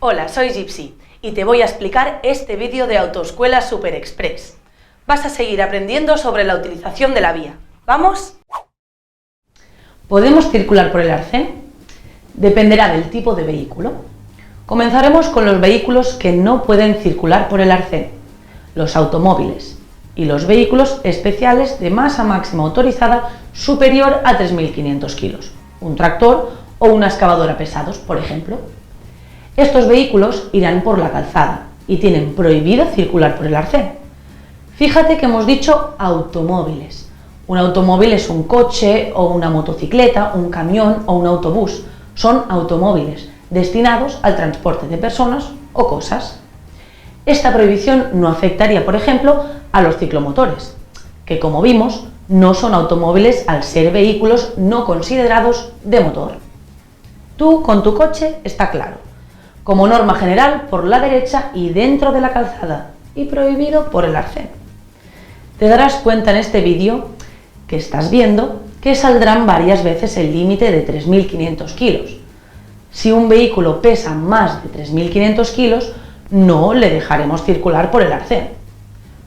Hola, soy Gypsy y te voy a explicar este vídeo de Autoescuela Super Express. Vas a seguir aprendiendo sobre la utilización de la vía. ¿Vamos? ¿Podemos circular por el arcén? Dependerá del tipo de vehículo. Comenzaremos con los vehículos que no pueden circular por el arcén, los automóviles y los vehículos especiales de masa máxima autorizada superior a 3.500 kilos, un tractor o una excavadora pesados, por ejemplo. Estos vehículos irán por la calzada y tienen prohibido circular por el arcén. Fíjate que hemos dicho automóviles. Un automóvil es un coche o una motocicleta, un camión o un autobús. Son automóviles destinados al transporte de personas o cosas. Esta prohibición no afectaría, por ejemplo, a los ciclomotores, que como vimos no son automóviles al ser vehículos no considerados de motor. Tú con tu coche está claro, como norma general por la derecha y dentro de la calzada y prohibido por el arcén. Te darás cuenta en este vídeo que estás viendo que saldrán varias veces el límite de 3.500 kilos. Si un vehículo pesa más de 3.500 kilos, no le dejaremos circular por el arcén.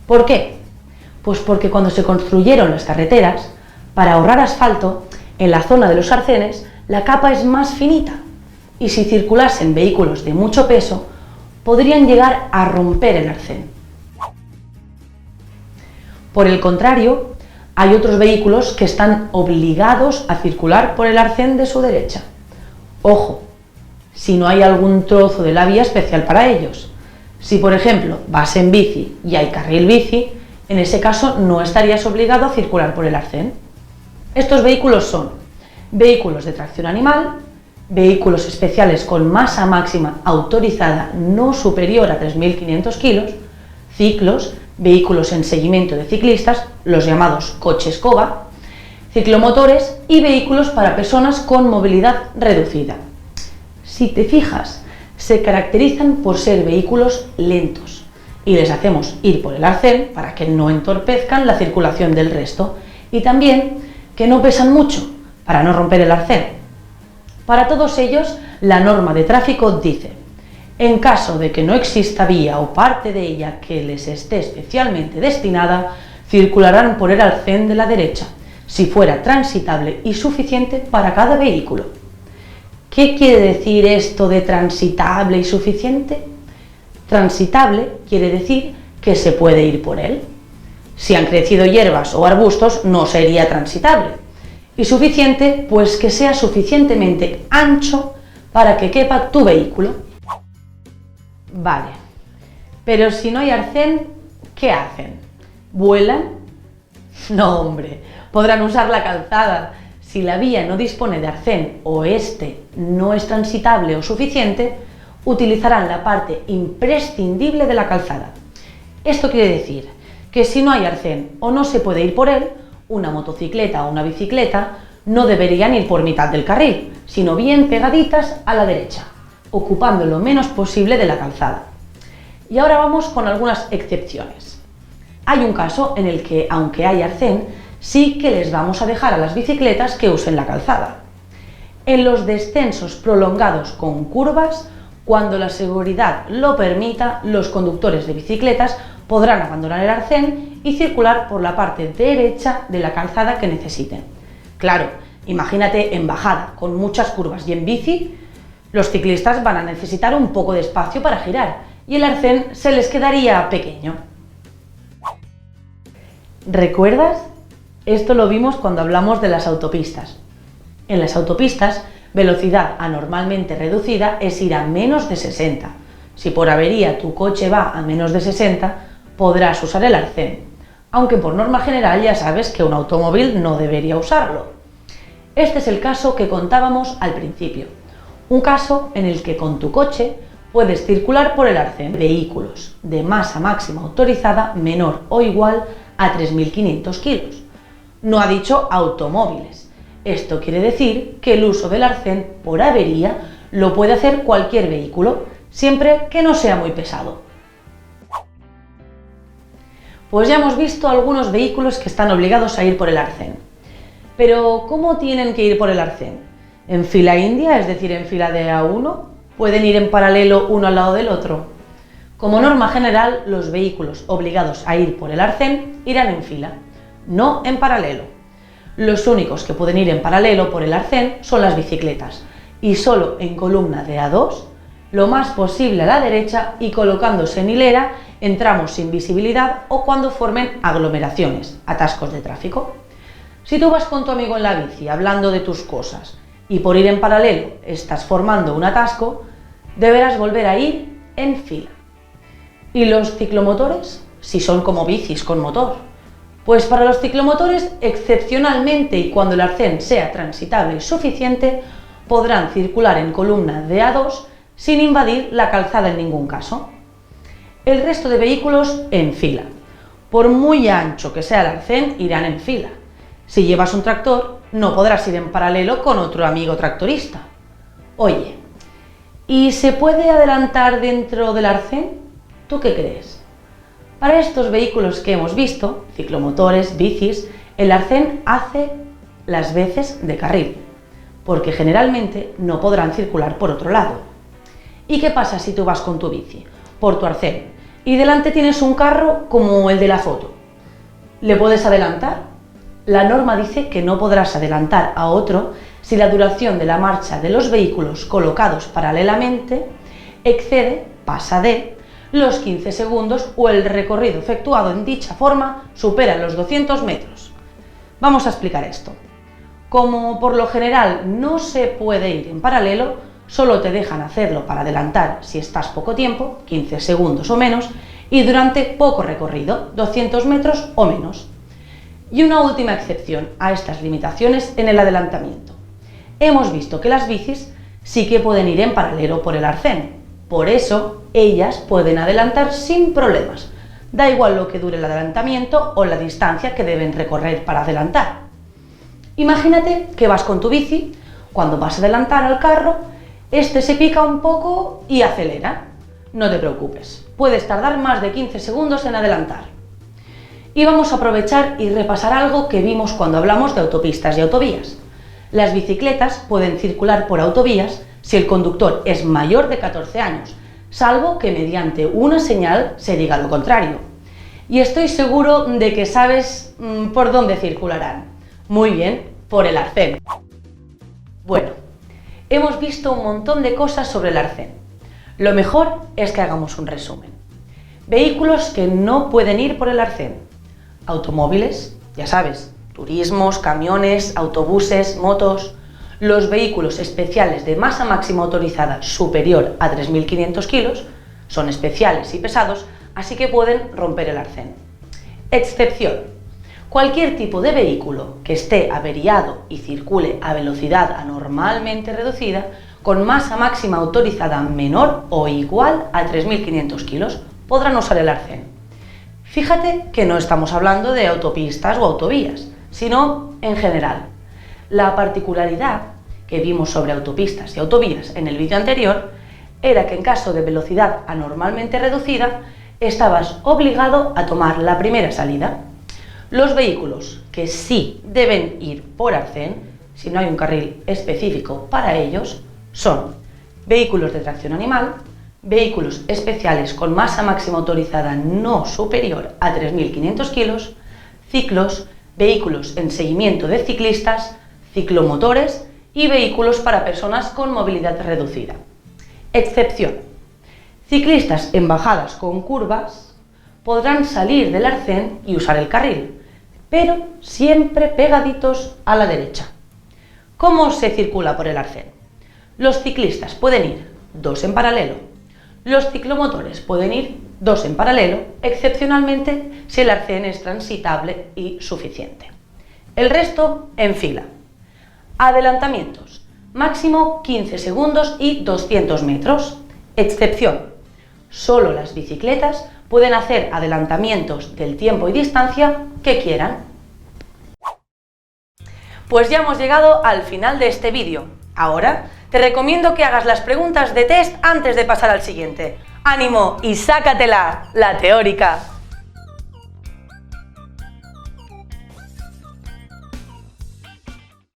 ¿Por qué? Pues porque cuando se construyeron las carreteras, para ahorrar asfalto, en la zona de los arcenes la capa es más finita y si circulasen vehículos de mucho peso, podrían llegar a romper el arcén. Por el contrario, hay otros vehículos que están obligados a circular por el arcén de su derecha. Ojo, si no hay algún trozo de la vía especial para ellos. Si, por ejemplo, vas en bici y hay carril bici, en ese caso no estarías obligado a circular por el arcén. Estos vehículos son vehículos de tracción animal, vehículos especiales con masa máxima autorizada no superior a 3.500 kilos, ciclos, vehículos en seguimiento de ciclistas, los llamados coche-escoba, ciclomotores y vehículos para personas con movilidad reducida. Si te fijas, se caracterizan por ser vehículos lentos y les hacemos ir por el arcén para que no entorpezcan la circulación del resto y también que no pesan mucho para no romper el arcén. Para todos ellos, la norma de tráfico dice: en caso de que no exista vía o parte de ella que les esté especialmente destinada, circularán por el arcén de la derecha, si fuera transitable y suficiente para cada vehículo. ¿Qué quiere decir esto de transitable y suficiente? Transitable quiere decir que se puede ir por él. Si han crecido hierbas o arbustos, no sería transitable. Y suficiente, pues que sea suficientemente ancho para que quepa tu vehículo. Vale, pero si no hay arcén, ¿qué hacen? ¿Vuelan? No, hombre, podrán usar la calzada. Si la vía no dispone de arcén o este no es transitable o suficiente, utilizarán la parte imprescindible de la calzada. Esto quiere decir que si no hay arcén o no se puede ir por él, una motocicleta o una bicicleta no deberían ir por mitad del carril, sino bien pegaditas a la derecha, ocupando lo menos posible de la calzada. Y ahora vamos con algunas excepciones. Hay un caso en el que, aunque hay arcén, sí que les vamos a dejar a las bicicletas que usen la calzada. En los descensos prolongados con curvas, cuando la seguridad lo permita, los conductores de bicicletas podrán abandonar el arcén y circular por la parte derecha de la calzada que necesiten. Claro, imagínate en bajada, con muchas curvas y en bici, los ciclistas van a necesitar un poco de espacio para girar y el arcén se les quedaría pequeño. ¿Recuerdas? Esto lo vimos cuando hablamos de las autopistas. En las autopistas, velocidad anormalmente reducida es ir a menos de 60. Si por avería tu coche va a menos de 60, podrás usar el arcén, aunque por norma general ya sabes que un automóvil no debería usarlo. Este es el caso que contábamos al principio, un caso en el que con tu coche puedes circular por el arcén vehículos de masa máxima autorizada menor o igual a 3.500 kilos. No ha dicho automóviles. Esto quiere decir que el uso del arcén por avería lo puede hacer cualquier vehículo, siempre que no sea muy pesado. Pues ya hemos visto algunos vehículos que están obligados a ir por el arcén. Pero, ¿cómo tienen que ir por el arcén? ¿En fila india, es decir, en fila de A1? pueden ir en paralelo uno al lado del otro? Como norma general, los vehículos obligados a ir por el arcén irán en fila, no en paralelo. Los únicos que pueden ir en paralelo por el arcén son las bicicletas, y solo en columna de A2, lo más posible a la derecha y colocándose en hilera en tramos sin visibilidad o cuando formen aglomeraciones, atascos de tráfico. Si tú vas con tu amigo en la bici hablando de tus cosas y por ir en paralelo estás formando un atasco, deberás volver a ir en fila. ¿Y los ciclomotores? Si son como bicis con motor. Pues para los ciclomotores, excepcionalmente y cuando el arcén sea transitable y suficiente, podrán circular en columna de A2 sin invadir la calzada en ningún caso. El resto de vehículos en fila. Por muy ancho que sea el arcén, irán en fila. Si llevas un tractor, no podrás ir en paralelo con otro amigo tractorista. Oye, ¿y se puede adelantar dentro del arcén? ¿Tú qué crees? Para estos vehículos que hemos visto, ciclomotores, bicis, el arcén hace las veces de carril, porque generalmente no podrán circular por otro lado. ¿Y qué pasa si tú vas con tu bici por tu arcén y delante tienes un carro como el de la foto? ¿Le puedes adelantar? La norma dice que no podrás adelantar a otro si la duración de la marcha de los vehículos colocados paralelamente pasa de los 15 segundos o el recorrido efectuado en dicha forma supera los 200 metros. Vamos a explicar esto. Como por lo general no se puede ir en paralelo, solo te dejan hacerlo para adelantar si estás poco tiempo, 15 segundos o menos, y durante poco recorrido, 200 metros o menos. Y una última excepción a estas limitaciones en el adelantamiento. Hemos visto que las bicis sí que pueden ir en paralelo por el arcén, por eso ellas pueden adelantar sin problemas, da igual lo que dure el adelantamiento o la distancia que deben recorrer para adelantar. Imagínate que vas con tu bici, cuando vas a adelantar al carro, este se pica un poco y acelera. No te preocupes, puedes tardar más de 15 segundos en adelantar. Y vamos a aprovechar y repasar algo que vimos cuando hablamos de autopistas y autovías. Las bicicletas pueden circular por autovías si el conductor es mayor de 14 años, salvo que mediante una señal se diga lo contrario. Y estoy seguro de que sabes por dónde circularán. Muy bien, por el arcén. Bueno, hemos visto un montón de cosas sobre el arcén. Lo mejor es que hagamos un resumen. Vehículos que no pueden ir por el arcén. Automóviles, ya sabes, turismos, camiones, autobuses, motos. Los vehículos especiales de masa máxima autorizada superior a 3.500 kilos son especiales y pesados, así que pueden romper el arcén. Excepción: cualquier tipo de vehículo que esté averiado y circule a velocidad anormalmente reducida con masa máxima autorizada menor o igual a 3.500 kilos podrán usar el arcén. Fíjate que no estamos hablando de autopistas o autovías, sino en general. La particularidad que vimos sobre autopistas y autovías en el vídeo anterior era que en caso de velocidad anormalmente reducida estabas obligado a tomar la primera salida. Los vehículos que sí deben ir por arcén, si no hay un carril específico para ellos, son vehículos de tracción animal, vehículos especiales con masa máxima autorizada no superior a 3.500 kilos, ciclos, vehículos en seguimiento de ciclistas, ciclomotores y vehículos para personas con movilidad reducida. Excepción: ciclistas en bajadas con curvas podrán salir del arcén y usar el carril, pero siempre pegaditos a la derecha. ¿Cómo se circula por el arcén? Los ciclistas pueden ir 2 en paralelo. Los ciclomotores pueden ir 2 en paralelo, excepcionalmente si el arcén es transitable y suficiente. El resto en fila. Adelantamientos: máximo 15 segundos y 200 metros. Excepción: solo las bicicletas pueden hacer adelantamientos del tiempo y distancia que quieran. Pues ya hemos llegado al final de este vídeo. Ahora te recomiendo que hagas las preguntas de test antes de pasar al siguiente. ¡Ánimo y sácatela, la teórica!